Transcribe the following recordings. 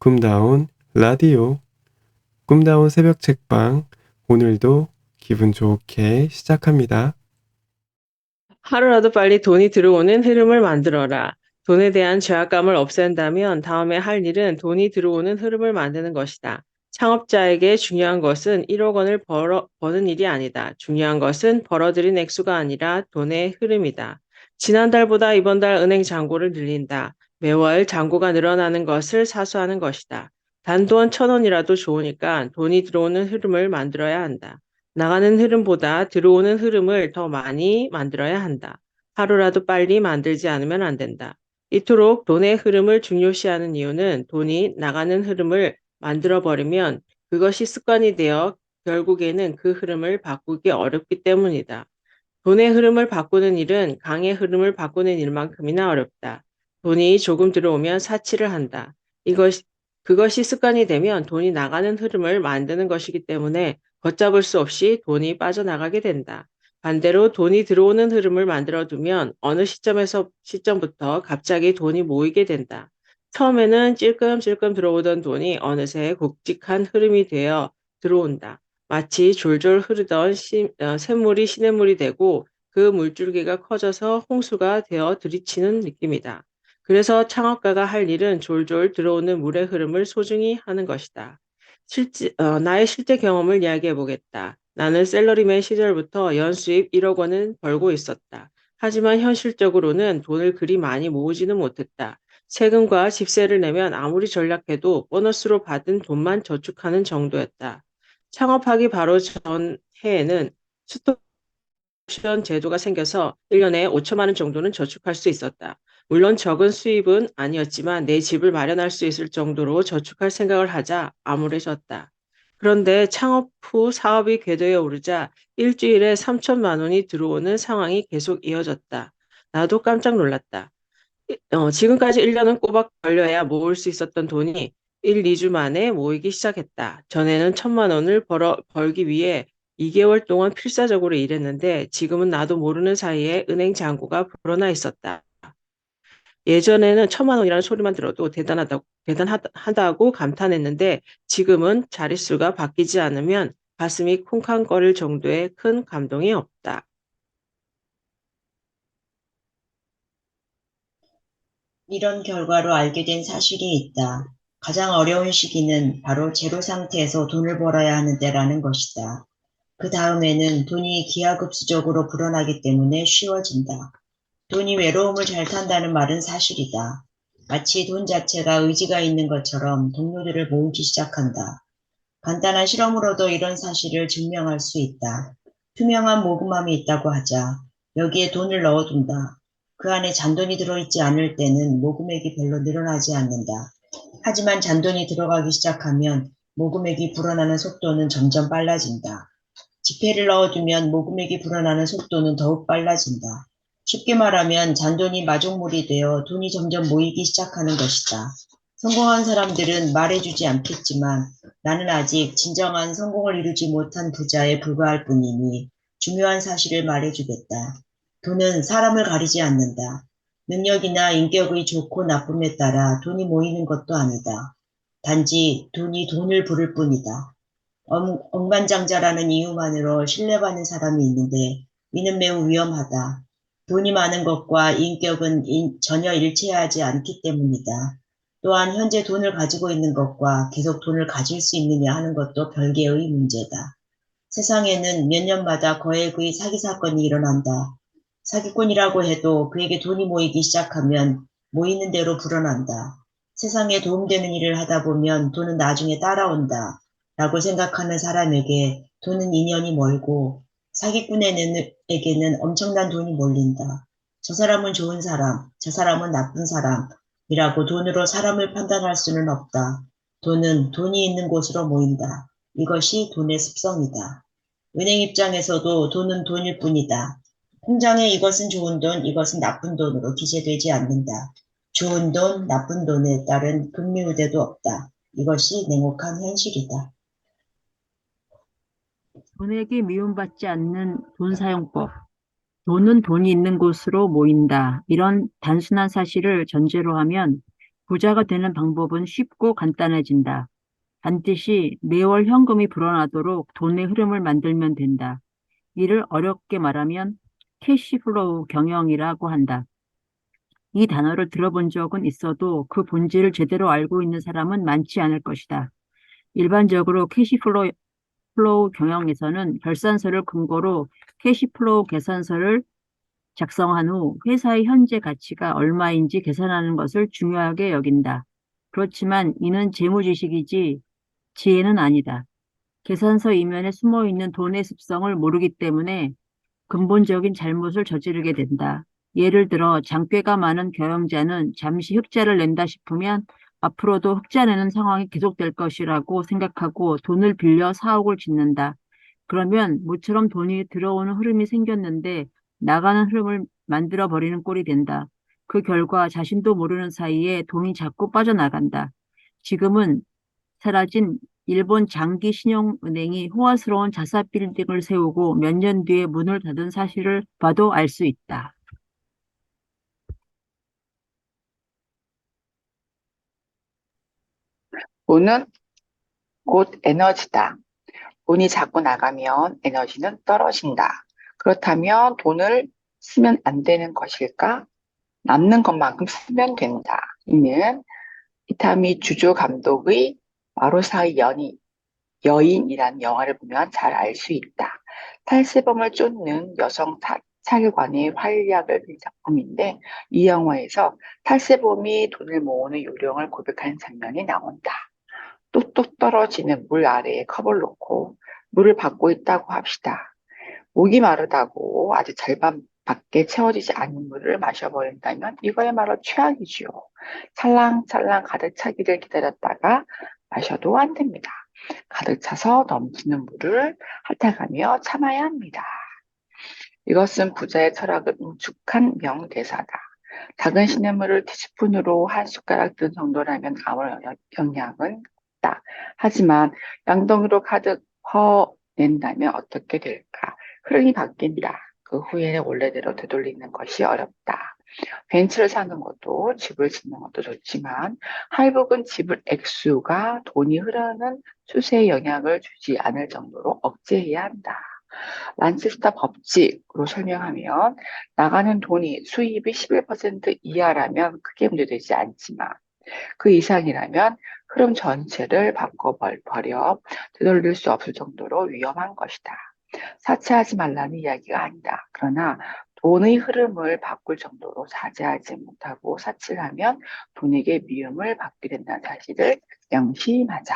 꿈다운 라디오, 꿈다운 새벽 책방, 오늘도 기분 좋게 시작합니다. 하루라도 빨리 돈이 들어오는 흐름을 만들어라. 돈에 대한 죄악감을 없앤다면 다음에 할 일은 돈이 들어오는 흐름을 만드는 것이다. 창업자에게 중요한 것은 1억 원을 버는 일이 아니다. 중요한 것은 벌어들인 액수가 아니라 돈의 흐름이다. 지난달보다 이번 달 은행 잔고를 늘린다. 매월 잔고가 늘어나는 것을 사수하는 것이다. 단돈 1,000원이라도 좋으니까 돈이 들어오는 흐름을 만들어야 한다. 나가는 흐름보다 들어오는 흐름을 더 많이 만들어야 한다. 하루라도 빨리 만들지 않으면 안 된다. 이토록 돈의 흐름을 중요시하는 이유는 돈이 나가는 흐름을 만들어버리면 그것이 습관이 되어 결국에는 그 흐름을 바꾸기 어렵기 때문이다. 돈의 흐름을 바꾸는 일은 강의 흐름을 바꾸는 일만큼이나 어렵다. 돈이 조금 들어오면 사치를 한다. 그것이 습관이 되면 돈이 나가는 흐름을 만드는 것이기 때문에 걷잡을 수 없이 돈이 빠져나가게 된다. 반대로 돈이 들어오는 흐름을 만들어 두면 어느 시점부터 갑자기 돈이 모이게 된다. 처음에는 찔끔찔끔 들어오던 돈이 어느새 굵직한 흐름이 되어 들어온다. 마치 졸졸 흐르던 샘물이 시냇물이 되고 그 물줄기가 커져서 홍수가 되어 들이치는 느낌이다. 그래서 창업가가 할 일은 졸졸 들어오는 물의 흐름을 소중히 하는 것이다. 나의 실제 경험을 이야기해 보겠다. 나는 셀러리맨 시절부터 연수입 1억 원은 벌고 있었다. 하지만 현실적으로는 돈을 그리 많이 모으지는 못했다. 세금과 집세를 내면 아무리 전략해도 보너스로 받은 돈만 저축하는 정도였다. 창업하기 바로 전 해에는 스톡옵션 제도가 생겨서 1년에 5천만 원 정도는 저축할 수 있었다. 물론 적은 수입은 아니었지만 내 집을 마련할 수 있을 정도로 저축할 생각을 하자 암울해졌다. 그런데 창업 후 사업이 궤도에 오르자 일주일에 3천만 원이 들어오는 상황이 계속 이어졌다. 나도 깜짝 놀랐다. 지금까지 1년은 꼬박 걸려야 모을 수 있었던 돈이 1, 2주 만에 모이기 시작했다. 전에는 1,000만 원을 벌기 위해 2개월 동안 필사적으로 일했는데 지금은 나도 모르는 사이에 은행 잔고가 불어나 있었다. 예전에는 1,000만 원이라는 소리만 들어도 대단하다고 감탄했는데 지금은 자릿수가 바뀌지 않으면 가슴이 쿵쾅거릴 정도의 큰 감동이 없다. 이런 결과로 알게 된 사실이 있다. 가장 어려운 시기는 바로 제로 상태에서 돈을 벌어야 하는 때라는 것이다. 그 다음에는 돈이 기하급수적으로 불어나기 때문에 쉬워진다. 돈이 외로움을 잘 탄다는 말은 사실이다. 마치 돈 자체가 의지가 있는 것처럼 동료들을 모으기 시작한다. 간단한 실험으로도 이런 사실을 증명할 수 있다. 투명한 모금함이 있다고 하자. 여기에 돈을 넣어둔다. 그 안에 잔돈이 들어있지 않을 때는 모금액이 별로 늘어나지 않는다. 하지만 잔돈이 들어가기 시작하면 모금액이 불어나는 속도는 점점 빨라진다. 지폐를 넣어두면 모금액이 불어나는 속도는 더욱 빨라진다. 쉽게 말하면 잔돈이 마중물이 되어 돈이 점점 모이기 시작하는 것이다. 성공한 사람들은 말해주지 않겠지만 나는 아직 진정한 성공을 이루지 못한 부자에 불과할 뿐이니 중요한 사실을 말해주겠다. 돈은 사람을 가리지 않는다. 능력이나 인격의 좋고 나쁨에 따라 돈이 모이는 것도 아니다. 단지 돈이 돈을 부를 뿐이다. 억만장자라는 이유만으로 신뢰받는 사람이 있는데 이는 매우 위험하다. 돈이 많은 것과 인격은 전혀 일치하지 않기 때문이다. 또한 현재 돈을 가지고 있는 것과 계속 돈을 가질 수 있느냐 하는 것도 별개의 문제다. 세상에는 몇 년마다 거액의 사기 사건이 일어난다. 사기꾼이라고 해도 그에게 돈이 모이기 시작하면 모이는 대로 불어난다. 세상에 도움되는 일을 하다 보면 돈은 나중에 따라온다. 라고 생각하는 사람에게 돈은 인연이 멀고 사기꾼에게는 엄청난 돈이 몰린다. 저 사람은 좋은 사람, 저 사람은 나쁜 사람이라고 돈으로 사람을 판단할 수는 없다. 돈은 돈이 있는 곳으로 모인다. 이것이 돈의 습성이다. 은행 입장에서도 돈은 돈일 뿐이다. 통장에 이것은 좋은 돈, 이것은 나쁜 돈으로 기재되지 않는다. 좋은 돈, 나쁜 돈에 따른 금리 우대도 없다. 이것이 냉혹한 현실이다. 돈에게 미움받지 않는 돈 사용법. 돈은 돈이 있는 곳으로 모인다. 이런 단순한 사실을 전제로 하면 부자가 되는 방법은 쉽고 간단해진다. 반드시 매월 현금이 불어나도록 돈의 흐름을 만들면 된다. 이를 어렵게 말하면 캐시플로우 경영이라고 한다. 이 단어를 들어본 적은 있어도 그 본질을 제대로 알고 있는 사람은 많지 않을 것이다. 일반적으로 캐시플로우 경영에서는 결산서를 근거로 캐시플로우 계산서를 작성한 후 회사의 현재 가치가 얼마인지 계산하는 것을 중요하게 여긴다. 그렇지만 이는 재무지식이지 지혜는 아니다. 계산서 이면에 숨어 있는 돈의 습성을 모르기 때문에 근본적인 잘못을 저지르게 된다. 예를 들어 장괴가 많은 경영자는 잠시 흑자를 낸다 싶으면 앞으로도 흑자 내는 상황이 계속될 것이라고 생각하고 돈을 빌려 사옥을 짓는다. 그러면 모처럼 돈이 들어오는 흐름이 생겼는데 나가는 흐름을 만들어 버리는 꼴이 된다. 그 결과 자신도 모르는 사이에 돈이 자꾸 빠져나간다. 지금은 사라진 일본 장기 신용은행이 호화스러운 자사 빌딩을 세우고 몇 년 뒤에 문을 닫은 사실을 봐도 알 수 있다. 돈은 곧 에너지다. 돈이 자꾸 나가면 에너지는 떨어진다. 그렇다면 돈을 쓰면 안 되는 것일까? 남는 것만큼 쓰면 된다. 이는 이타미 주조 감독의 마로사의 여인이란 영화를 보면 잘 알 수 있다. 탈세범을 쫓는 여성 사찰관의 활약을 빈 작품인데 이 영화에서 탈세범이 돈을 모으는 요령을 고백하는 장면이 나온다. 뚝뚝 떨어지는 물 아래에 컵을 놓고 물을 받고 있다고 합시다. 목이 마르다고 아직 절반밖에 채워지지 않은 물을 마셔버린다면 이거야말로 최악이지요. 찰랑찰랑 가득 차기를 기다렸다가 마셔도 안 됩니다. 가득 차서 넘치는 물을 핥아가며 참아야 합니다. 이것은 부자의 철학을 응축한 명대사다. 작은 시냇물을 티스푼으로 한 숟가락 든 정도라면 아무런 영향은 없다. 하지만 양동이로 가득 퍼낸다면 어떻게 될까? 흐름이 바뀐다. 그 후에는 원래대로 되돌리는 것이 어렵다. 벤츠를 사는 것도 집을 짓는 것도 좋지만 할복은 집을 액수가 돈이 흐르는 추세에 영향을 주지 않을 정도로 억제해야 한다. 란체스터 법칙으로 설명하면 나가는 돈이 수입이 11% 이하라면 크게 문제되지 않지만 그 이상이라면 흐름 전체를 바꿔버려 되돌릴 수 없을 정도로 위험한 것이다. 사채하지 말라는 이야기가 아니다. 그러나 돈의 흐름을 바꿀 정도로 자제하지 못하고 사치를 하면 돈에게 미움을 받게 된다는 사실을 명심하자.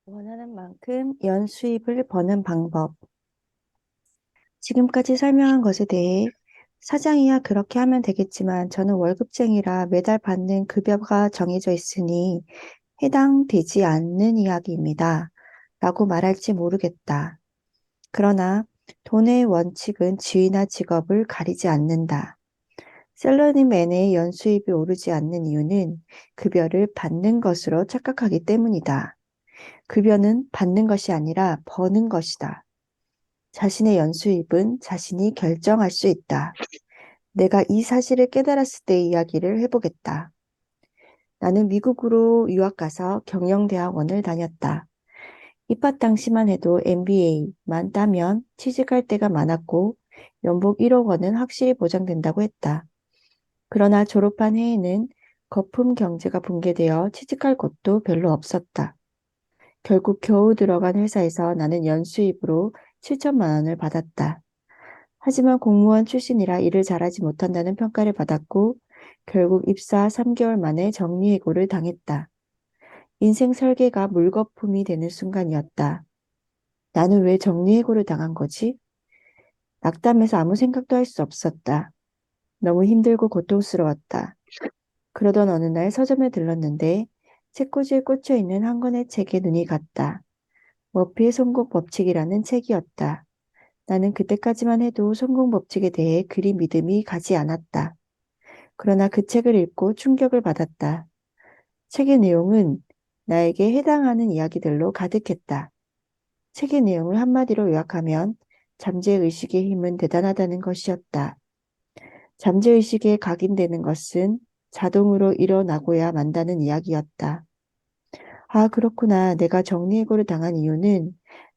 원하는 만큼 연수입을 버는 방법. 지금까지 설명한 것에 대해 사장이야 그렇게 하면 되겠지만 저는 월급쟁이라 매달 받는 급여가 정해져 있으니 해당되지 않는 이야기입니다. 라고 말할지 모르겠다. 그러나 돈의 원칙은 지위나 직업을 가리지 않는다. 셀러리맨의 연수입이 오르지 않는 이유는 급여를 받는 것으로 착각하기 때문이다. 급여는 받는 것이 아니라 버는 것이다. 자신의 연수입은 자신이 결정할 수 있다. 내가 이 사실을 깨달았을 때의 이야기를 해보겠다. 나는 미국으로 유학 가서 경영대학원을 다녔다. 입학 당시만 해도 MBA만 따면 취직할 때가 많았고 연봉 1억 원은 확실히 보장된다고 했다. 그러나 졸업한 해에는 거품 경제가 붕괴되어 취직할 곳도 별로 없었다. 결국 겨우 들어간 회사에서 나는 연수입으로 7천만 원을 받았다. 하지만 공무원 출신이라 일을 잘하지 못한다는 평가를 받았고 결국 입사 3개월 만에 정리해고를 당했다. 인생 설계가 물거품이 되는 순간이었다. 나는 왜 정리해고를 당한 거지? 낙담해서 아무 생각도 할 수 없었다. 너무 힘들고 고통스러웠다. 그러던 어느 날 서점에 들렀는데 책꽂이에 꽂혀있는 한 권의 책에 눈이 갔다. 머피의 성공 법칙이라는 책이었다. 나는 그때까지만 해도 성공 법칙에 대해 그리 믿음이 가지 않았다. 그러나 그 책을 읽고 충격을 받았다. 책의 내용은 나에게 해당하는 이야기들로 가득했다. 책의 내용을 한마디로 요약하면 잠재의식의 힘은 대단하다는 것이었다. 잠재의식에 각인되는 것은 자동으로 일어나고야 만다는 이야기였다. 아, 그렇구나. 내가 정리해고를 당한 이유는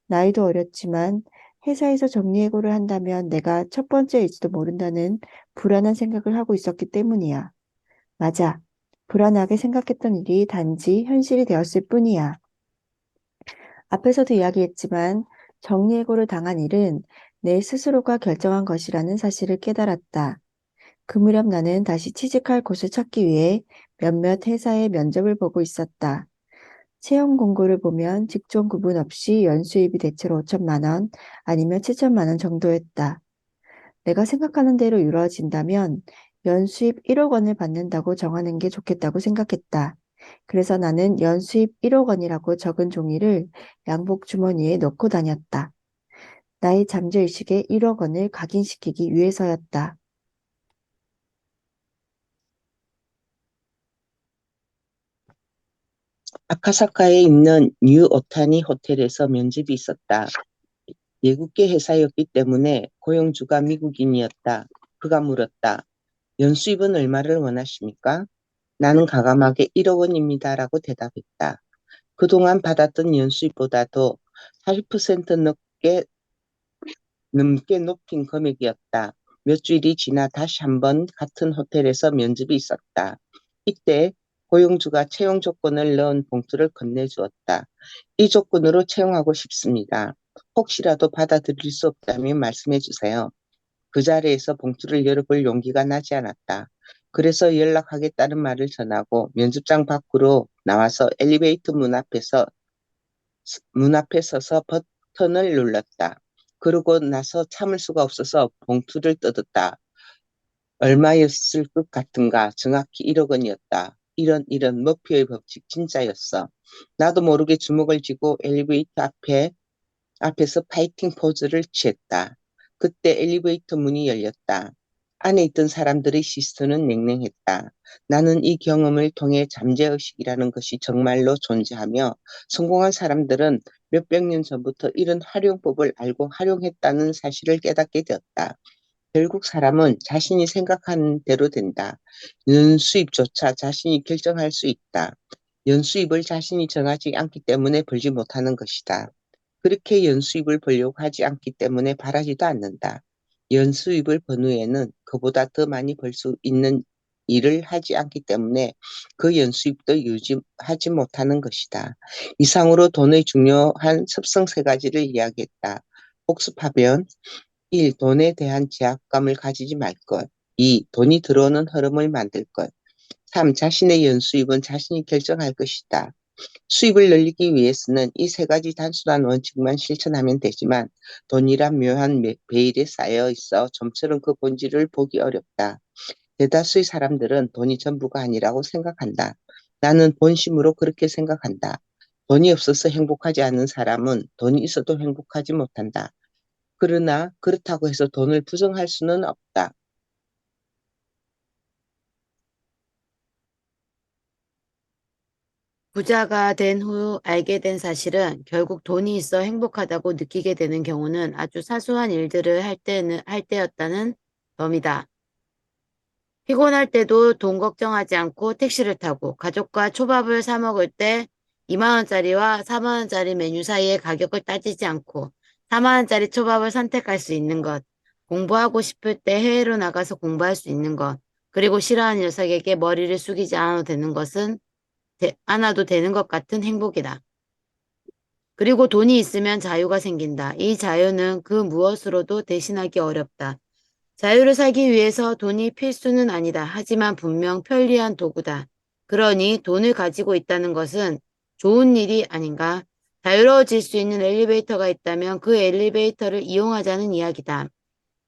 나이도 어렸지만 회사에서 정리해고를 한다면 내가 첫 번째일지도 모른다는 불안한 생각을 하고 있었기 때문이야. 맞아. 불안하게 생각했던 일이 단지 현실이 되었을 뿐이야. 앞에서도 이야기했지만 정리해고를 당한 일은 내 스스로가 결정한 것이라는 사실을 깨달았다. 그 무렵 나는 다시 취직할 곳을 찾기 위해 몇몇 회사의 면접을 보고 있었다. 채용 공고를 보면 직종 구분 없이 연수입이 대체로 5천만 원 아니면 7천만 원 정도였다. 내가 생각하는 대로 이루어진다면 연수입 1억 원을 받는다고 정하는 게 좋겠다고 생각했다. 그래서 나는 연수입 1억 원이라고 적은 종이를 양복 주머니에 넣고 다녔다. 나의 잠재의식에 1억 원을 각인시키기 위해서였다. 아카사카에 있는 뉴 오타니 호텔에서 면접이 있었다. 외국계 회사였기 때문에 고용주가 미국인이었다. 그가 물었다. 연수입은 얼마를 원하십니까? 나는 가감하게 1억 원입니다라고 대답했다. 그동안 받았던 연수입보다도 40% 넘게 높인 금액이었다. 몇 주일이 지나 다시 한번 같은 호텔에서 면접이 있었다. 이때 고용주가 채용 조건을 넣은 봉투를 건네주었다. 이 조건으로 채용하고 싶습니다. 혹시라도 받아들일 수 없다면 말씀해 주세요. 그 자리에서 봉투를 열어볼 용기가 나지 않았다. 그래서 연락하겠다는 말을 전하고 면접장 밖으로 나와서 엘리베이터 문 앞에 서서 버튼을 눌렀다. 그러고 나서 참을 수가 없어서 봉투를 뜯었다. 얼마였을 것 같은가? 정확히 1억 원이었다. 이런 머피의 법칙 진짜였어. 나도 모르게 주먹을 쥐고 엘리베이터 앞에서 파이팅 포즈를 취했다. 그때 엘리베이터 문이 열렸다. 안에 있던 사람들의 시선은 냉랭했다. 나는 이 경험을 통해 잠재의식이라는 것이 정말로 존재하며 성공한 사람들은 몇백 년 전부터 이런 활용법을 알고 활용했다는 사실을 깨닫게 되었다. 결국 사람은 자신이 생각하는 대로 된다. 연수입조차 자신이 결정할 수 있다. 연수입을 자신이 정하지 않기 때문에 벌지 못하는 것이다. 그렇게 연수입을 벌려고 하지 않기 때문에 바라지도 않는다. 연수입을 번 후에는 그보다 더 많이 벌 수 있는 일을 하지 않기 때문에 그 연수입도 유지하지 못하는 것이다. 이상으로 돈의 중요한 습성 세 가지를 이야기했다. 복습하면 1. 돈에 대한 제약감을 가지지 말 것. 2. 돈이 들어오는 흐름을 만들 것. 3. 자신의 연수입은 자신이 결정할 것이다. 수입을 늘리기 위해서는 이 세 가지 단순한 원칙만 실천하면 되지만 돈이란 묘한 베일에 쌓여 있어 좀처럼 그 본질을 보기 어렵다. 대다수의 사람들은 돈이 전부가 아니라고 생각한다. 나는 본심으로 그렇게 생각한다. 돈이 없어서 행복하지 않은 사람은 돈이 있어도 행복하지 못한다. 그러나 그렇다고 해서 돈을 부정할 수는 없다. 부자가 된 후 알게 된 사실은 결국 돈이 있어 행복하다고 느끼게 되는 경우는 아주 사소한 일들을 할 때였다는 점이다. 피곤할 때도 돈 걱정하지 않고 택시를 타고 가족과 초밥을 사 먹을 때 2만 원짜리와 4만 원짜리 메뉴 사이의 가격을 따지지 않고 4만 원짜리 초밥을 선택할 수 있는 것, 공부하고 싶을 때 해외로 나가서 공부할 수 있는 것, 그리고 싫어하는 녀석에게 머리를 숙이지 않아도 되는 것 같은 행복이다. 그리고 돈이 있으면 자유가 생긴다. 이 자유는 그 무엇으로도 대신하기 어렵다. 자유를 살기 위해서 돈이 필수는 아니다. 하지만 분명 편리한 도구다. 그러니 돈을 가지고 있다는 것은 좋은 일이 아닌가? 자유로워질 수 있는 엘리베이터가 있다면 그 엘리베이터를 이용하자는 이야기다.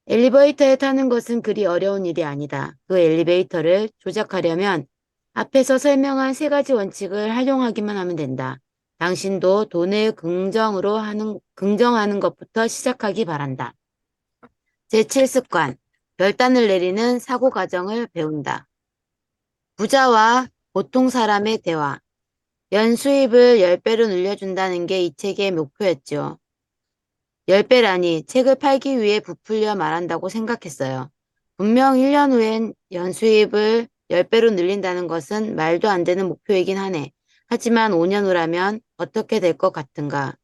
엘리베이터에 타는 것은 그리 어려운 일이 아니다. 그 엘리베이터를 조작하려면 앞에서 설명한 세 가지 원칙을 활용하기만 하면 된다. 당신도 돈을 긍정하는 것부터 시작하기 바란다. 제7습관, 결단을 내리는 사고 과정을 배운다. 부자와 보통 사람의 대화. 연수입을 10배로 늘려준다는 게 이 책의 목표였죠. 10배라니 책을 팔기 위해 부풀려 말한다고 생각했어요. 분명 1년 후엔 연수입을 10배로 늘린다는 것은 말도 안 되는 목표이긴 하네. 하지만 5년 후라면 어떻게 될 것 같은가?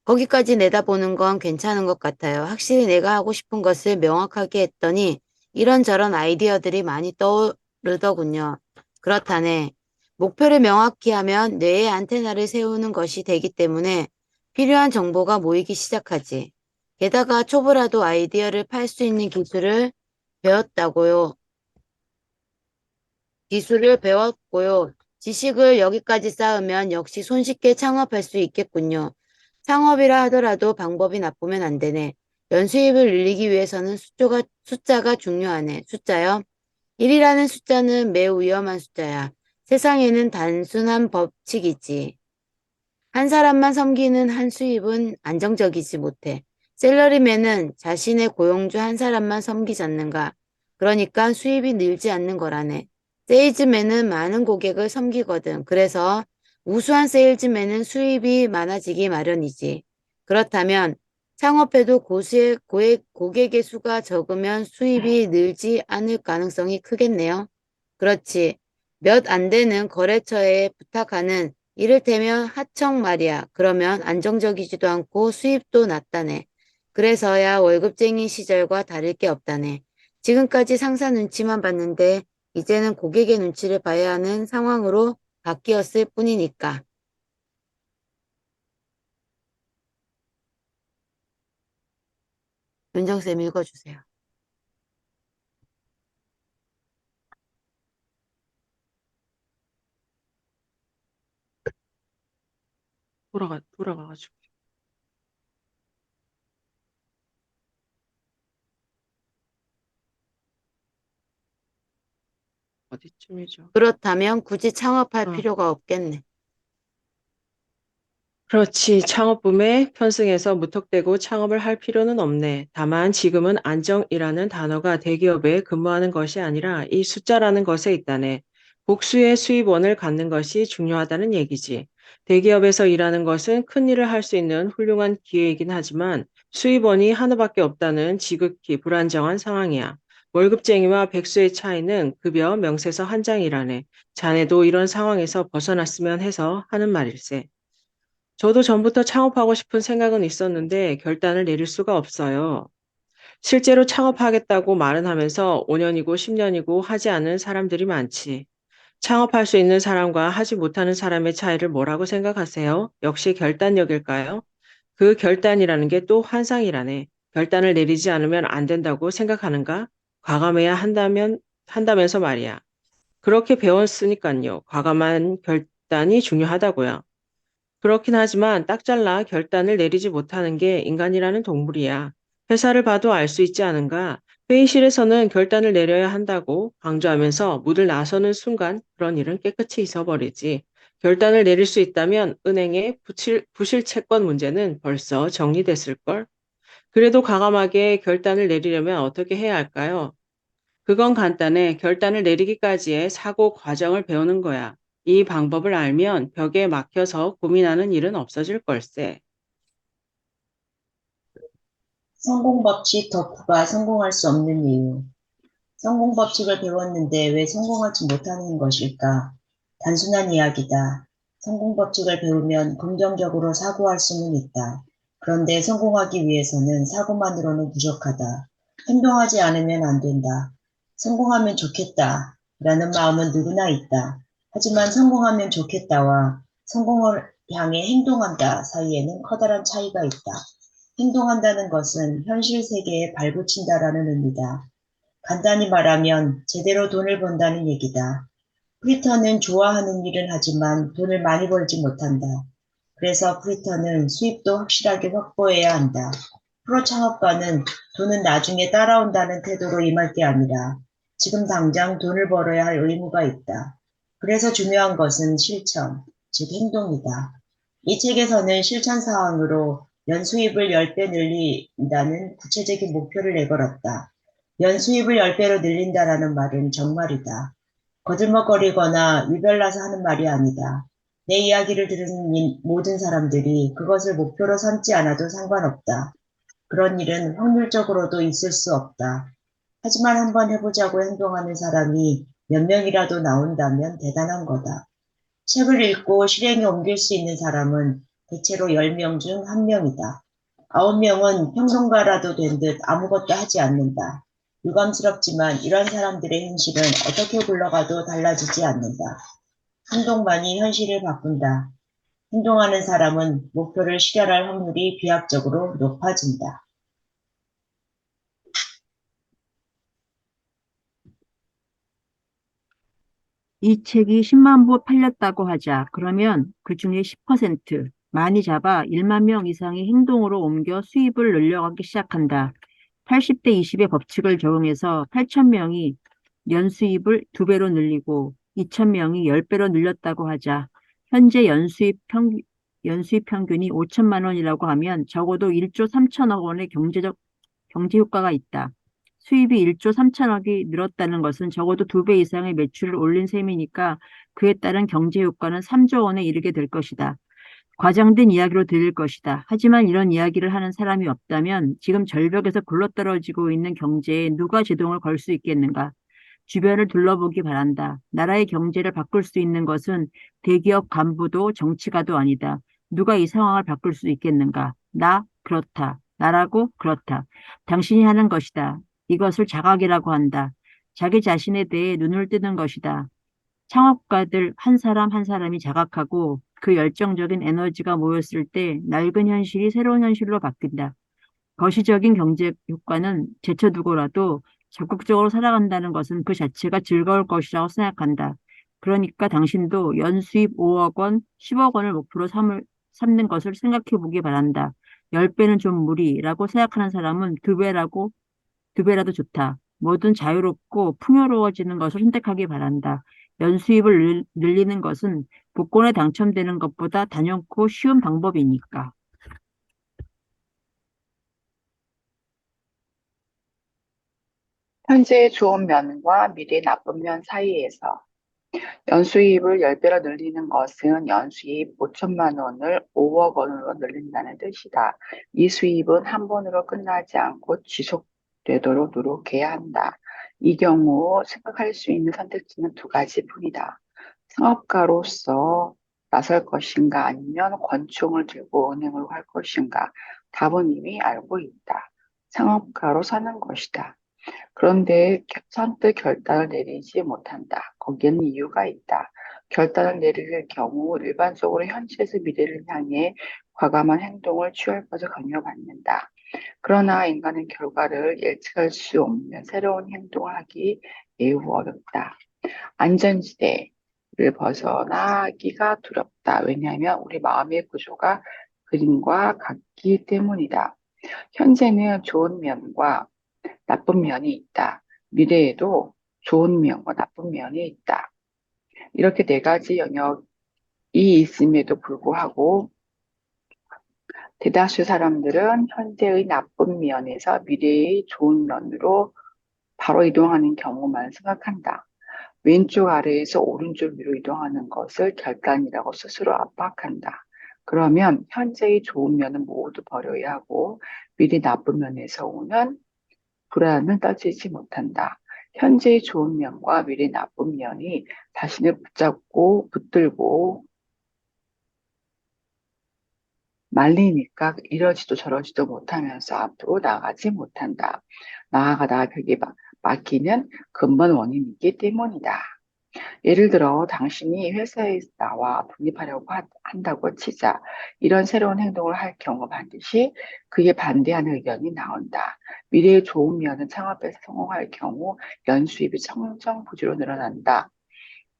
거기까지 내다보는 건 괜찮은 것 같아요. 확실히 내가 하고 싶은 것을 명확하게 했더니 이런저런 아이디어들이 많이 떠오르더군요. 그렇다네. 목표를 명확히 하면 뇌에 안테나를 세우는 것이 되기 때문에 필요한 정보가 모이기 시작하지. 게다가 초보라도 아이디어를 팔 수 있는 배웠다고요. 기술을 배웠고요. 지식을 여기까지 쌓으면 역시 손쉽게 창업할 수 있겠군요. 창업이라 하더라도 방법이 나쁘면 안 되네. 연수입을 늘리기 위해서는 숫자가 중요하네. 숫자요? 1이라는 숫자는 매우 위험한 숫자야. 세상에는 단순한 법칙이지. 한 사람만 섬기는 한 수입은 안정적이지 못해. 셀러리맨은 자신의 고용주 한 사람만 섬기지 않는가. 그러니까 수입이 늘지 않는 거라네. 세일즈맨은 많은 고객을 섬기거든. 그래서 우수한 세일즈맨은 수입이 많아지기 마련이지. 그렇다면 창업해도 고객의 수가 적으면 수입이 늘지 않을 가능성이 크겠네요. 그렇지. 몇 안 되는 거래처에 부탁하는 이를테면 하청 말이야. 그러면 안정적이지도 않고 수입도 낮다네. 그래서야 월급쟁이 시절과 다를 게 없다네. 지금까지 상사 눈치만 봤는데 이제는 고객의 눈치를 봐야 하는 상황으로 바뀌었을 뿐이니까. 윤정쌤 읽어주세요. 돌아가가지고. 어디쯤이죠? 그렇다면 굳이 창업할 어. 필요가 없겠네. 그렇지. 창업붐에 편승해서 무턱대고 창업을 할 필요는 없네. 다만 지금은 안정이라는 단어가 대기업에 근무하는 것이 아니라 이 숫자라는 것에 있다네. 복수의 수입원을 갖는 것이 중요하다는 얘기지. 대기업에서 일하는 것은 큰 일을 할 수 있는 훌륭한 기회이긴 하지만 수입원이 하나밖에 없다는 지극히 불안정한 상황이야. 월급쟁이와 백수의 차이는 급여 명세서 한 장이라네. 자네도 이런 상황에서 벗어났으면 해서 하는 말일세. 저도 전부터 창업하고 싶은 생각은 있었는데 결단을 내릴 수가 없어요. 실제로 창업하겠다고 말은 하면서 5년이고 10년이고 하지 않은 사람들이 많지. 창업할 수 있는 사람과 하지 못하는 사람의 차이를 뭐라고 생각하세요? 역시 결단력일까요? 그 결단이라는 게 또 환상이라네. 결단을 내리지 않으면 안 된다고 생각하는가? 과감해야 한다면서 말이야. 그렇게 배웠으니까요. 과감한 결단이 중요하다고요. 그렇긴 하지만 딱 잘라 결단을 내리지 못하는 게 인간이라는 동물이야. 회사를 봐도 알 수 있지 않은가? 회의실에서는 결단을 내려야 한다고 강조하면서 문을 나서는 순간 그런 일은 깨끗이 잊어버리지. 결단을 내릴 수 있다면 은행의 부실 채권 문제는 벌써 정리됐을걸? 그래도 과감하게 결단을 내리려면 어떻게 해야 할까요? 그건 간단해. 결단을 내리기까지의 사고 과정을 배우는 거야. 이 방법을 알면 벽에 막혀서 고민하는 일은 없어질 걸세. 성공 법칙 덕후가 성공할 수 없는 이유. 성공 법칙을 배웠는데 왜 성공하지 못하는 것일까? 단순한 이야기다. 성공 법칙을 배우면 긍정적으로 사고할 수는 있다. 그런데 성공하기 위해서는 사고만으로는 부족하다. 행동하지 않으면 안 된다. 성공하면 좋겠다. 라는 마음은 누구나 있다. 하지만 성공하면 좋겠다와 성공을 향해 행동한다 사이에는 커다란 차이가 있다. 행동한다는 것은 현실 세계에 발붙인다라는 의미다. 간단히 말하면 제대로 돈을 번다는 얘기다. 프리터는 좋아하는 일은 하지만 돈을 많이 벌지 못한다. 그래서 프리터는 수입도 확실하게 확보해야 한다. 프로 창업가는 돈은 나중에 따라온다는 태도로 임할 게 아니라 지금 당장 돈을 벌어야 할 의무가 있다. 그래서 중요한 것은 실천, 즉 행동이다. 이 책에서는 실천 사항으로 연수입을 10배 늘린다는 구체적인 목표를 내걸었다. 연수입을 10배로 늘린다라는 말은 정말이다. 거들먹거리거나 유별나서 하는 말이 아니다. 내 이야기를 들은 모든 사람들이 그것을 목표로 삼지 않아도 상관없다. 그런 일은 확률적으로도 있을 수 없다. 하지만 한번 해보자고 행동하는 사람이 몇 명이라도 나온다면 대단한 거다. 책을 읽고 실행에 옮길 수 있는 사람은 대체로 10명 중 1명이다. 9명은 평론가라도 된 듯 아무것도 하지 않는다. 유감스럽지만 이런 사람들의 현실은 어떻게 굴러가도 달라지지 않는다. 행동만이 현실을 바꾼다. 행동하는 사람은 목표를 실현할 확률이 비약적으로 높아진다. 이 책이 10만 부 팔렸다고 하자. 그러면 그 중에 10%, 많이 잡아 1만 명 이상이 행동으로 옮겨 수입을 늘려가기 시작한다. 80대 20의 법칙을 적용해서 8천 명이 연수입을 2배로 늘리고 2천 명이 10배로 늘렸다고 하자. 현재 연수입 평균이 5천만 원이라고 하면 적어도 1조 3천억 원의 경제 효과가 있다. 수입이 1조 3천억이 늘었다는 것은 적어도 2배 이상의 매출을 올린 셈이니까 그에 따른 경제 효과는 3조 원에 이르게 될 것이다. 과장된 이야기로 들릴 것이다. 하지만 이런 이야기를 하는 사람이 없다면 지금 절벽에서 굴러떨어지고 있는 경제에 누가 제동을 걸 수 있겠는가? 주변을 둘러보기 바란다. 나라의 경제를 바꿀 수 있는 것은 대기업 간부도 정치가도 아니다. 누가 이 상황을 바꿀 수 있겠는가? 나? 그렇다. 나라고? 그렇다. 당신이 하는 것이다. 이것을 자각이라고 한다. 자기 자신에 대해 눈을 뜨는 것이다. 창업가들 한 사람 한 사람이 자각하고 그 열정적인 에너지가 모였을 때 낡은 현실이 새로운 현실로 바뀐다. 거시적인 경제 효과는 제쳐두고라도 적극적으로 살아간다는 것은 그 자체가 즐거울 것이라고 생각한다. 그러니까 당신도 연수입 5억 원, 10억 원을 목표로 삼는 것을 생각해 보기 바란다. 10배는 좀 무리라고 생각하는 사람은 2배라도 좋다. 뭐든 자유롭고 풍요로워지는 것을 선택하기 바란다. 연수입을 늘리는 것은 복권에 당첨되는 것보다 단연코 쉬운 방법이니까. 현재의 좋은 면과 미래의 나쁜 면 사이에서 연수입을 10배로 늘리는 것은 연수입 5천만 원을 5억 원으로 늘린다는 뜻이다. 이 수입은 한 번으로 끝나지 않고 지속되도록 노력해야 한다. 이 경우 생각할 수 있는 선택지는 두 가지뿐이다. 창업가로서 나설 것인가 아니면 권총을 들고 은행으로 갈 것인가. 답은 이미 알고 있다. 창업가로 사는 것이다. 그런데 선뜻 결단을 내리지 못한다. 거기에는 이유가 있다. 결단을 내릴 경우 일반적으로 현실에서 미래를 향해 과감한 행동을 취할 것을 강요받는다. 그러나 인간은 결과를 예측할 수 없는 새로운 행동을 하기 매우 어렵다. 안전지대를 벗어나기가 두렵다. 왜냐하면 우리 마음의 구조가 그림과 같기 때문이다. 현재는 좋은 면과 나쁜 면이 있다. 미래에도 좋은 면과 나쁜 면이 있다. 이렇게 네 가지 영역이 있음에도 불구하고 대다수 사람들은 현재의 나쁜 면에서 미래의 좋은 면으로 바로 이동하는 경우만 생각한다. 왼쪽 아래에서 오른쪽 위로 이동하는 것을 결단이라고 스스로 압박한다. 그러면 현재의 좋은 면은 모두 버려야 하고 미래 나쁜 면에서 오는 불안은 따지지 못한다. 현재의 좋은 면과 미래의 나쁜 면이 자신을 붙잡고 붙들고 말리니까 이러지도 저러지도 못하면서 앞으로 나가지 못한다. 나아가다가 벽에 막히는 근본 원인이기 때문이다. 예를 들어 당신이 회사에 나와 독립하려고 한다고 치자. 이런 새로운 행동을 할 경우 반드시 그에 반대하는 의견이 나온다. 미래의 좋은 면은 창업에서 성공할 경우 연수입이 청정부지로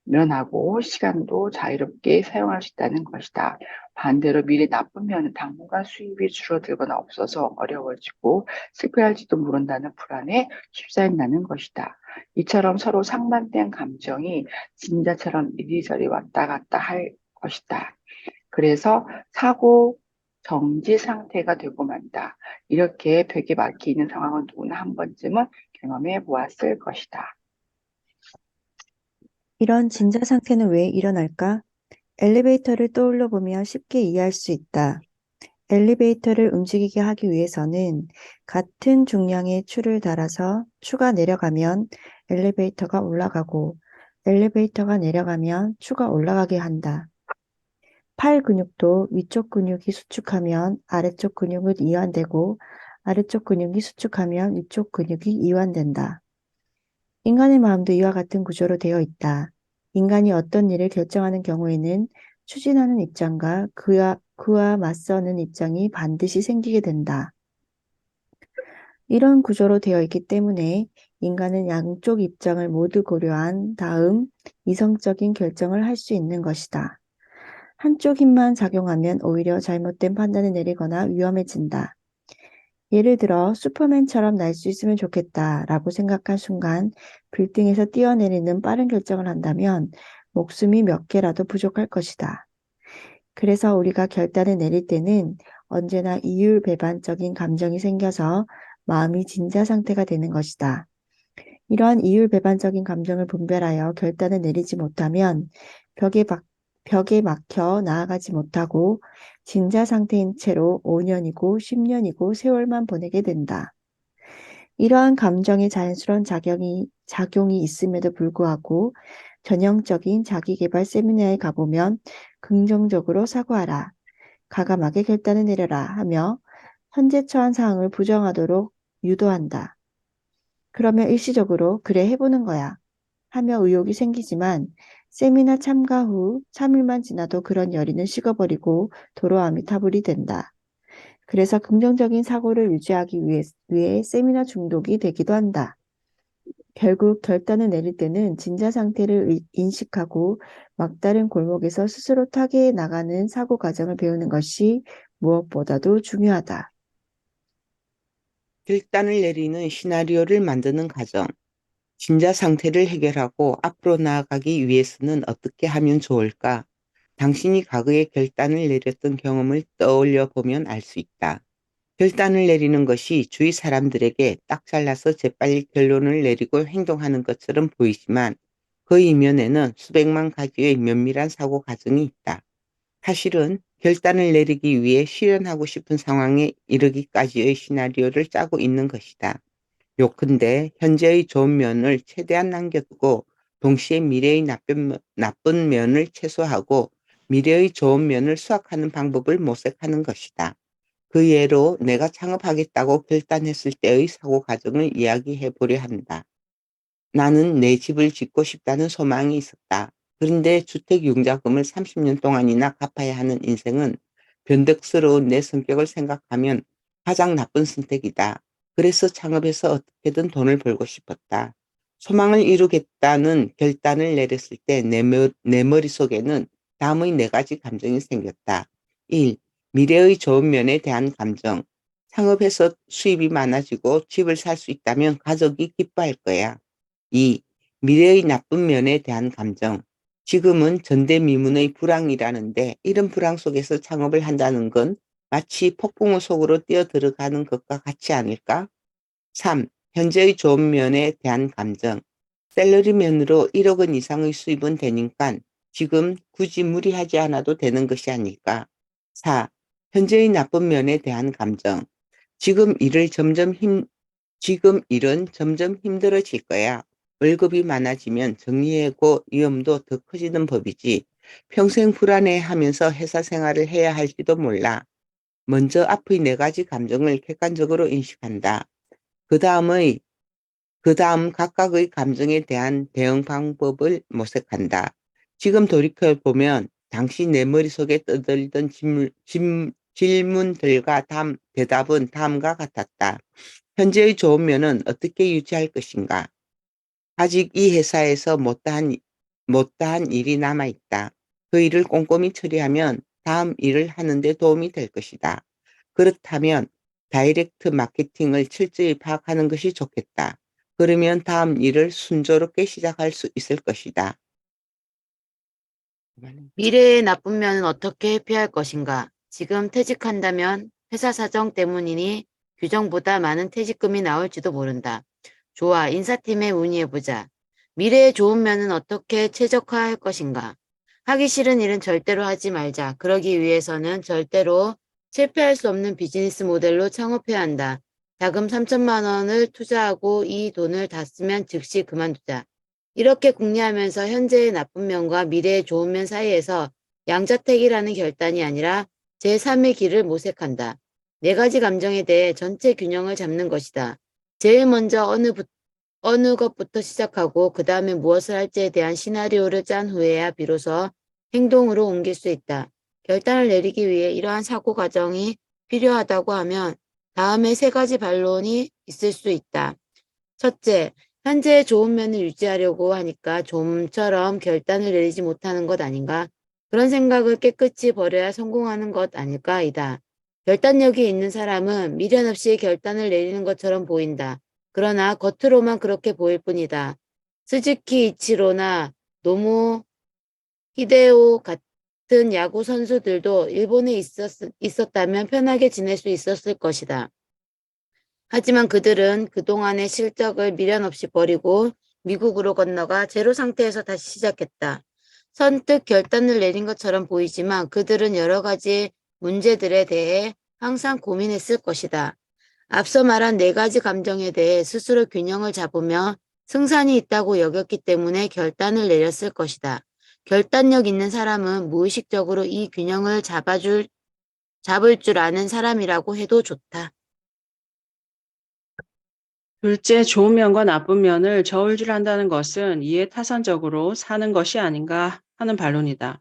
늘어나고 시간도 자유롭게 사용할 수 있다는 것이다. 반대로 미래 나쁜 면은 당분간 수입이 줄어들거나 없어서 어려워지고 실패할지도 모른다는 불안에 휩싸인다는 것이다. 이처럼 서로 상반된 감정이 진자처럼 이리저리 왔다 갔다 할 것이다. 그래서 사고 정지 상태가 되고 만다. 이렇게 벽에 막히는 상황은 누구나 한 번쯤은 경험해 보았을 것이다. 이런 진자 상태는 왜 일어날까? 엘리베이터를 떠올려 보면 쉽게 이해할 수 있다. 엘리베이터를 움직이게 하기 위해서는 같은 중량의 추를 달아서 추가 내려가면 엘리베이터가 올라가고 엘리베이터가 내려가면 추가 올라가게 한다. 팔 근육도 위쪽 근육이 수축하면 아래쪽 근육은 이완되고 아래쪽 근육이 수축하면 위쪽 근육이 이완된다. 인간의 마음도 이와 같은 구조로 되어 있다. 인간이 어떤 일을 결정하는 경우에는 추진하는 입장과 그와 맞서는 입장이 반드시 생기게 된다. 이런 구조로 되어 있기 때문에 인간은 양쪽 입장을 모두 고려한 다음 이성적인 결정을 할 수 있는 것이다. 한쪽 힘만 작용하면 오히려 잘못된 판단을 내리거나 위험해진다. 예를 들어 슈퍼맨처럼 날 수 있으면 좋겠다 라고 생각한 순간 빌딩에서 뛰어내리는 빠른 결정을 한다면 목숨이 몇 개라도 부족할 것이다. 그래서 우리가 결단을 내릴 때는 언제나 이율배반적인 감정이 생겨서 마음이 진자 상태가 되는 것이다. 이러한 이율배반적인 감정을 분별하여 결단을 내리지 못하면 벽에 막혀 나아가지 못하고 진자 상태인 채로 5년이고 10년이고 세월만 보내게 된다. 이러한 감정의 자연스러운 작용이 있음에도 불구하고 전형적인 자기계발 세미나에 가보면 긍정적으로 사고하라, 과감하게 결단을 내려라 하며 현재 처한 상황을 부정하도록 유도한다. 그러면 일시적으로 그래 해보는 거야 하며 의욕이 생기지만 세미나 참가 후 3일만 지나도 그런 열의는 식어버리고 도로함이 타불이 된다. 그래서 긍정적인 사고를 유지하기 위해 세미나 중독이 되기도 한다. 결국 결단을 내릴 때는 진자 상태를 인식하고 막다른 골목에서 스스로 타개해 나가는 사고 과정을 배우는 것이 무엇보다도 중요하다. 결단을 내리는 시나리오를 만드는 과정. 진자 상태를 해결하고 앞으로 나아가기 위해서는 어떻게 하면 좋을까? 당신이 과거에 결단을 내렸던 경험을 떠올려 보면 알 수 있다. 결단을 내리는 것이 주위 사람들에게 딱 잘라서 재빨리 결론을 내리고 행동하는 것처럼 보이지만 그 이면에는 수백만 가지의 면밀한 사고 과정이 있다. 사실은 결단을 내리기 위해 실현하고 싶은 상황에 이르기까지의 시나리오를 짜고 있는 것이다. 요컨대 현재의 좋은 면을 최대한 남겨두고 동시에 미래의 나쁜 면을 최소화하고 미래의 좋은 면을 수확하는 방법을 모색하는 것이다. 그 예로 내가 창업하겠다고 결단했을 때의 사고 과정을 이야기해 보려 한다. 나는 내 집을 짓고 싶다는 소망이 있었다. 그런데 주택 융자금을 30년 동안이나 갚아야 하는 인생은 변덕스러운 내 성격을 생각하면 가장 나쁜 선택이다. 그래서 창업해서 어떻게든 돈을 벌고 싶었다. 소망을 이루겠다는 결단을 내렸을 때 내 머릿속에는 다음의 4가지 감정이 생겼다. 1. 미래의 좋은 면에 대한 감정. 창업해서 수입이 많아지고 집을 살 수 있다면 가족이 기뻐할 거야. 2. 미래의 나쁜 면에 대한 감정. 지금은 전대미문의 불황이라는데 이런 불황 속에서 창업을 한다는 건 마치 폭풍우 속으로 뛰어들어가는 것과 같지 않을까? 3. 현재의 좋은 면에 대한 감정. 샐러리맨으로 1억 원 이상의 수입은 되니까 지금 굳이 무리하지 않아도 되는 것이 아닐까? 4. 현재의 나쁜 면에 대한 감정. 지금 일은 점점 힘들어질 거야. 월급이 많아지면 정리해고 위험도 더 커지는 법이지. 평생 불안해하면서 회사 생활을 해야 할지도 몰라. 먼저 앞의 4가지 감정을 객관적으로 인식한다. 그 다음 각각의 감정에 대한 대응 방법을 모색한다. 지금 돌이켜보면 당시 내 머릿속에 떠들던 질문들과 대답은 다음과 같았다. 현재의 좋은 면은 어떻게 유지할 것인가? 아직 이 회사에서 못다한 일이 남아있다. 그 일을 꼼꼼히 처리하면 다음 일을 하는데 도움이 될 것이다. 그렇다면 다이렉트 마케팅을 철저히 파악하는 것이 좋겠다. 그러면 다음 일을 순조롭게 시작할 수 있을 것이다. 미래의 나쁜 면은 어떻게 회피할 것인가? 지금 퇴직한다면 회사 사정 때문이니 규정보다 많은 퇴직금이 나올지도 모른다. 좋아, 인사팀에 문의해보자. 미래의 좋은 면은 어떻게 최적화할 것인가? 하기 싫은 일은 절대로 하지 말자. 그러기 위해서는 절대로 실패할 수 없는 비즈니스 모델로 창업해야 한다. 자금 3천만 원을 투자하고 이 돈을 다 쓰면 즉시 그만두자. 이렇게 궁리하면서 현재의 나쁜 면과 미래의 좋은 면 사이에서 양자택일하는 결단이 아니라 제3의 길을 모색한다. 네 가지 감정에 대해 전체 균형을 잡는 것이다. 제일 먼저 어느 것부터 시작하고 그 다음에 무엇을 할지에 대한 시나리오를 짠 후에야 비로소 행동으로 옮길 수 있다. 결단을 내리기 위해 이러한 사고 과정이 필요하다고 하면 다음에 세 가지 반론이 있을 수 있다. 첫째, 현재의 좋은 면을 유지하려고 하니까 좀처럼 결단을 내리지 못하는 것 아닌가? 그런 생각을 깨끗이 버려야 성공하는 것 아닐까?이다. 결단력이 있는 사람은 미련 없이 결단을 내리는 것처럼 보인다. 그러나 겉으로만 그렇게 보일 뿐이다. 스즈키 이치로나 노무 히데오 같은 야구 선수들도 일본에 있었다면 편하게 지낼 수 있었을 것이다. 하지만 그들은 그동안의 실적을 미련 없이 버리고 미국으로 건너가 제로 상태에서 다시 시작했다. 선뜻 결단을 내린 것처럼 보이지만 그들은 여러 가지 문제들에 대해 항상 고민했을 것이다. 앞서 말한 네 가지 감정에 대해 스스로 균형을 잡으며 승산이 있다고 여겼기 때문에 결단을 내렸을 것이다. 결단력 있는 사람은 무의식적으로 이 균형을 잡을 줄 아는 사람이라고 해도 좋다. 둘째, 좋은 면과 나쁜 면을 저울질한다는 것은 이해타산적으로 사는 것이 아닌가 하는 반론이다.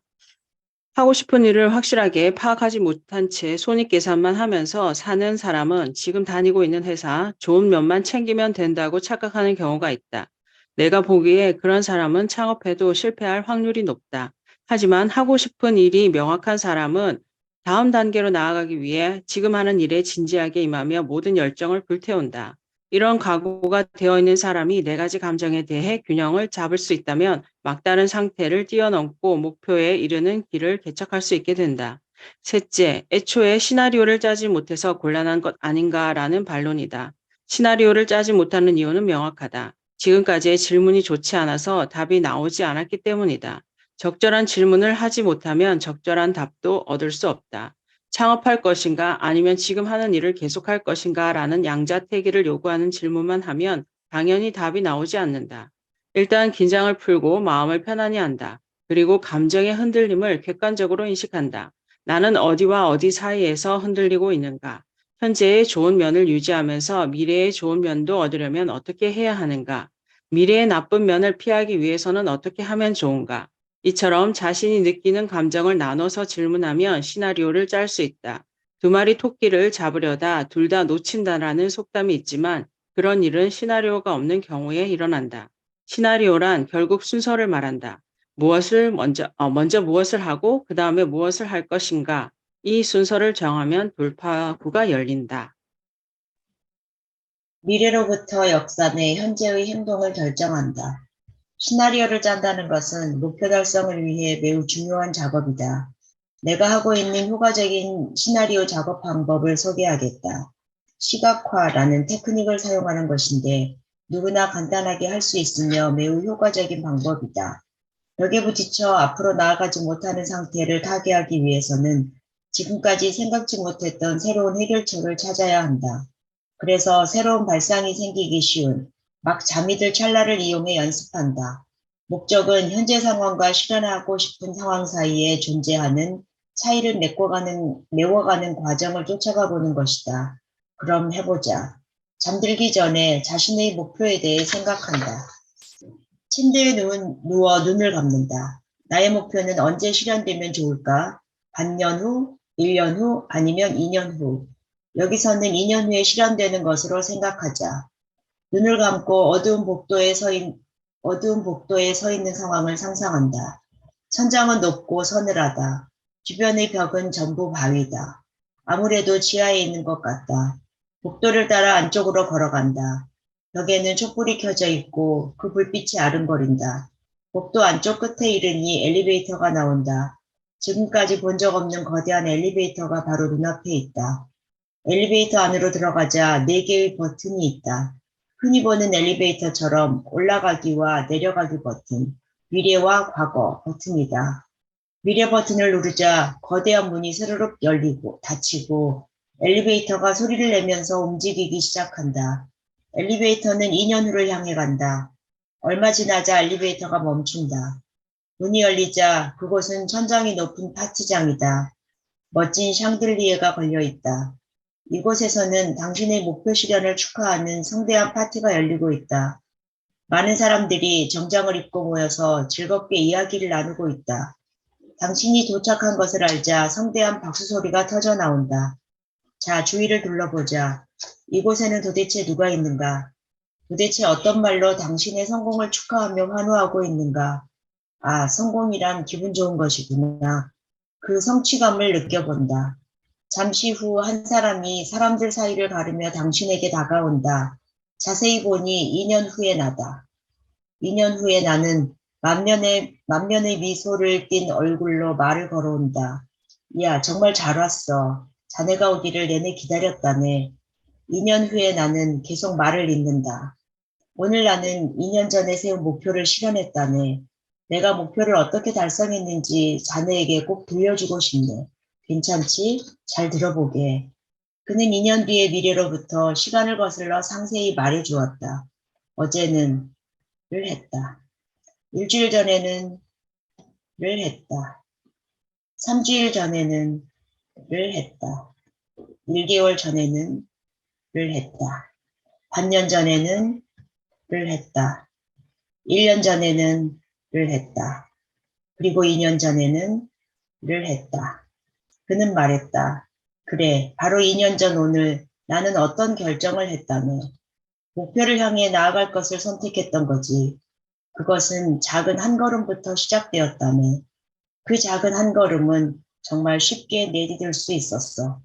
하고 싶은 일을 확실하게 파악하지 못한 채 손익계산만 하면서 사는 사람은 지금 다니고 있는 회사 좋은 면만 챙기면 된다고 착각하는 경우가 있다. 내가 보기에 그런 사람은 창업해도 실패할 확률이 높다. 하지만 하고 싶은 일이 명확한 사람은 다음 단계로 나아가기 위해 지금 하는 일에 진지하게 임하며 모든 열정을 불태운다. 이런 각오가 되어 있는 사람이 네 가지 감정에 대해 균형을 잡을 수 있다면 막다른 상태를 뛰어넘고 목표에 이르는 길을 개척할 수 있게 된다. 셋째, 애초에 시나리오를 짜지 못해서 곤란한 것 아닌가라는 반론이다. 시나리오를 짜지 못하는 이유는 명확하다. 지금까지의 질문이 좋지 않아서 답이 나오지 않았기 때문이다. 적절한 질문을 하지 못하면 적절한 답도 얻을 수 없다. 창업할 것인가 아니면 지금 하는 일을 계속할 것인가 라는 양자택일을 요구하는 질문만 하면 당연히 답이 나오지 않는다. 일단 긴장을 풀고 마음을 편안히 한다. 그리고 감정의 흔들림을 객관적으로 인식한다. 나는 어디와 어디 사이에서 흔들리고 있는가? 현재의 좋은 면을 유지하면서 미래의 좋은 면도 얻으려면 어떻게 해야 하는가? 미래의 나쁜 면을 피하기 위해서는 어떻게 하면 좋은가? 이처럼 자신이 느끼는 감정을 나눠서 질문하면 시나리오를 짤 수 있다. 두 마리 토끼를 잡으려다 둘 다 놓친다라는 속담이 있지만 그런 일은 시나리오가 없는 경우에 일어난다. 시나리오란 결국 순서를 말한다. 먼저 무엇을 하고 그 다음에 무엇을 할 것인가. 이 순서를 정하면 돌파구가 열린다. 미래로부터 역사 내 현재의 행동을 결정한다. 시나리오를 짠다는 것은 목표 달성을 위해 매우 중요한 작업이다. 내가 하고 있는 효과적인 시나리오 작업 방법을 소개하겠다. 시각화라는 테크닉을 사용하는 것인데 누구나 간단하게 할 수 있으며 매우 효과적인 방법이다. 벽에 부딪혀 앞으로 나아가지 못하는 상태를 타개하기 위해서는 지금까지 생각지 못했던 새로운 해결책을 찾아야 한다. 그래서 새로운 발상이 생기기 쉬운 막 잠이 들 찰나를 이용해 연습한다. 목적은 현재 상황과 실현하고 싶은 상황 사이에 존재하는 차이를 메워가는 과정을 쫓아가 보는 것이다. 그럼 해보자. 잠들기 전에 자신의 목표에 대해 생각한다. 침대에 누워 눈을 감는다. 나의 목표는 언제 실현되면 좋을까? 반년 후, 1년 후, 아니면 2년 후. 여기서는 2년 후에 실현되는 것으로 생각하자. 눈을 감고 어두운 복도에 서 있는 상황을 상상한다. 천장은 높고 서늘하다. 주변의 벽은 전부 바위다. 아무래도 지하에 있는 것 같다. 복도를 따라 안쪽으로 걸어간다. 벽에는 촛불이 켜져 있고 그 불빛이 아른거린다. 복도 안쪽 끝에 이르니 엘리베이터가 나온다. 지금까지 본 적 없는 거대한 엘리베이터가 바로 눈앞에 있다. 엘리베이터 안으로 들어가자 4개의 버튼이 있다. 흔히 보는 엘리베이터처럼 올라가기와 내려가기 버튼, 미래와 과거 버튼이다. 미래 버튼을 누르자 거대한 문이 스르륵 열리고 닫히고 엘리베이터가 소리를 내면서 움직이기 시작한다. 엘리베이터는 2년 후를 향해 간다. 얼마 지나자 엘리베이터가 멈춘다. 문이 열리자 그곳은 천장이 높은 파티장이다. 멋진 샹들리에가 걸려 있다. 이곳에서는 당신의 목표 실현을 축하하는 성대한 파티가 열리고 있다. 많은 사람들이 정장을 입고 모여서 즐겁게 이야기를 나누고 있다. 당신이 도착한 것을 알자 성대한 박수 소리가 터져 나온다. 자, 주위를 둘러보자. 이곳에는 도대체 누가 있는가? 도대체 어떤 말로 당신의 성공을 축하하며 환호하고 있는가? 아, 성공이란 기분 좋은 것이구나. 그 성취감을 느껴본다. 잠시 후 한 사람이 사람들 사이를 가르며 당신에게 다가온다. 자세히 보니 2년 후의 나다. 2년 후에 나는 만면의 미소를 띤 얼굴로 말을 걸어온다. 야, 정말 잘 왔어. 자네가 오기를 내내 기다렸다네. 2년 후에 나는 계속 말을 잇는다. 오늘 나는 2년 전에 세운 목표를 실현했다네. 내가 목표를 어떻게 달성했는지 자네에게 꼭 들려주고 싶네. 괜찮지? 잘 들어보게. 그는 2년 뒤의 미래로부터 시간을 거슬러 상세히 말해 주었다. 어제는 를 했다. 일주일 전에는 를 했다. 3주일 전에는 를 했다. 1개월 전에는 를 했다. 반년 전에는 를 했다. 1년 전에는 를 했다. 그리고 2년 전에는 를 했다. 그는 말했다. 그래, 바로 2년 전 오늘 나는 어떤 결정을 했다네. 목표를 향해 나아갈 것을 선택했던 거지. 그것은 작은 한 걸음부터 시작되었다네. 그 작은 한 걸음은 정말 쉽게 내디딜 수 있었어.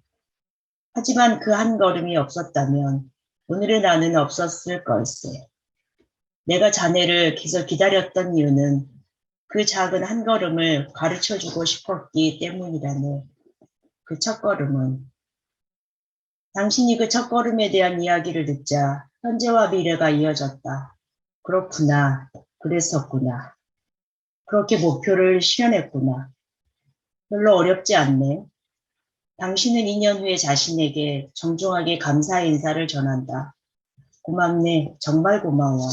하지만 그 한 걸음이 없었다면 오늘의 나는 없었을 걸세. 내가 자네를 계속 기다렸던 이유는 그 작은 한 걸음을 가르쳐주고 싶었기 때문이라네. 그 첫걸음은 당신이 그 첫걸음에 대한 이야기를 듣자 현재와 미래가 이어졌다. 그렇구나. 그랬었구나. 그렇게 목표를 실현했구나. 별로 어렵지 않네. 당신은 2년 후에 자신에게 정중하게 감사의 인사를 전한다. 고맙네. 정말 고마워.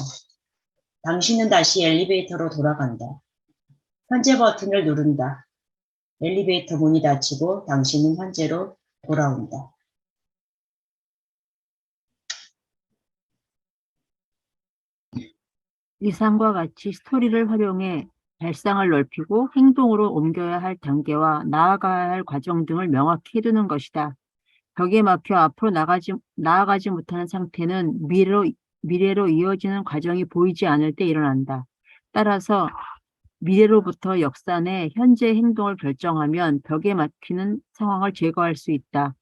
당신은 다시 엘리베이터로 돌아간다. 현재 버튼을 누른다. 엘리베이터 문이 닫히고 당신은 현재로 돌아온다. 이상과 같이 스토리를 활용해 발상을 넓히고 행동으로 옮겨야 할 단계와 나아가야 할 과정 등을 명확히 해두는 것이다. 벽에 막혀 앞으로 나아가지 못하는 상태는 미래로 이어지는 과정이 보이지 않을 때 일어난다. 따라서 미래로부터 역산해 현재 행동을 결정하면 벽에 막히는 상황을 제거할 수 있다.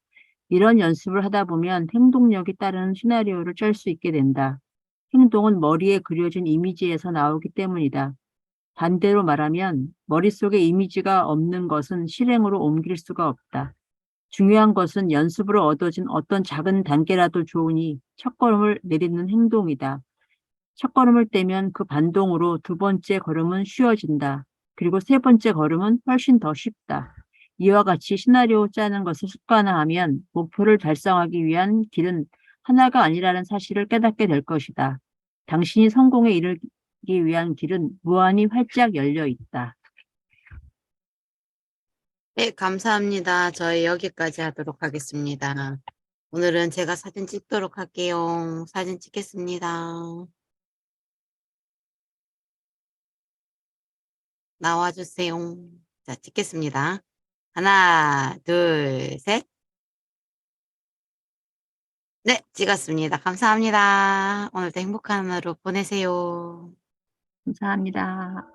이런 연습을 하다 보면 행동력이 따르는 시나리오를 짤 수 있게 된다. 행동은 머리에 그려진 이미지에서 나오기 때문이다. 반대로 말하면 머릿속에 이미지가 없는 것은 실행으로 옮길 수가 없다. 중요한 것은 연습으로 얻어진 어떤 작은 단계라도 좋으니 첫걸음을 내딛는 행동이다. 첫걸음을 떼면 그 반동으로 두 번째 걸음은 쉬워진다. 그리고 세 번째 걸음은 훨씬 더 쉽다. 이와 같이 시나리오 짜는 것을 습관화하면 목표를 달성하기 위한 길은 하나가 아니라는 사실을 깨닫게 될 것이다. 당신이 성공에 이르기 위한 길은 무한히 활짝 열려 있다. 네, 감사합니다. 저희 여기까지 하도록 하겠습니다. 오늘은 제가 사진 찍도록 할게요. 사진 찍겠습니다. 나와주세요. 자, 찍겠습니다. 하나, 둘, 셋. 네, 찍었습니다. 감사합니다. 오늘도 행복한 하루 보내세요. 감사합니다.